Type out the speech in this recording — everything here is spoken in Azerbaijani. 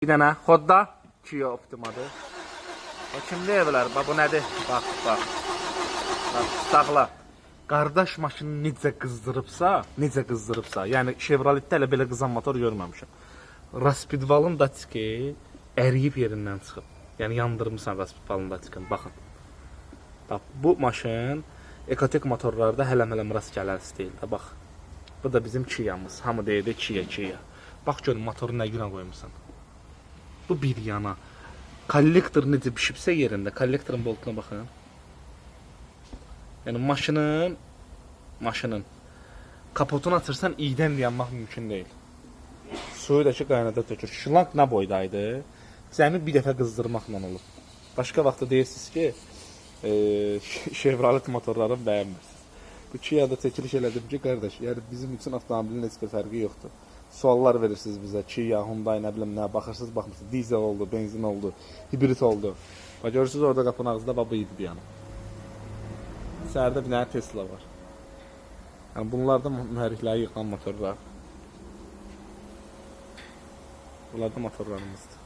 Bir dənə Xodda Kia Optimadır. O kim deyə bilər? Bu nədir? Bax. Saxla. Qardaş maşını necə qızdırıbsa, yəni Chevroletdə elə belə qızan motor görməmişəm. Raspidvalın datiki əriyib yerindən çıxıb. Yəni yandırmısan Raspidvalın datikini. Baxın. Bax, bu maşın Ekotek motorlarda hələm rast gələrsi deyil. Bax. Bu da bizim Kia'mız. Hamı deyir Kia. Bax gör motoru nə günə qoymusan. Bu bir yana. Kollektor necə pişibsə yerində. Kollektorun boltuna baxın. Yəni maşının kapotunu açırsan iydən yanmaq mümkün deyil. Suyu da ki qaynada tökür. Şlanq nə boydaydı? Cəmi bir dəfə qızdırmaqla olub. Başqa vaxtda deyirsiniz ki, Chevrolet motorlarını bəyənmirsiniz. Bu Kia'da çəkiliş elədim ki, qardaş, yəni bizim üçün avtomobilin heç bir fərqi yoxdur. Suallar verirsiniz bizə, Kia, Hyundai, nə bilim nə, baxırsınız, dizel oldu, benzin oldu, hibrit oldu. Bax, görürsünüz orada qapının ağzında baba idi bir yana. İçəridə bir dənə Tesla var. Yəni bunlar da mühərrikləri yıxan motorlar. Bunlar da motorlarımızdır.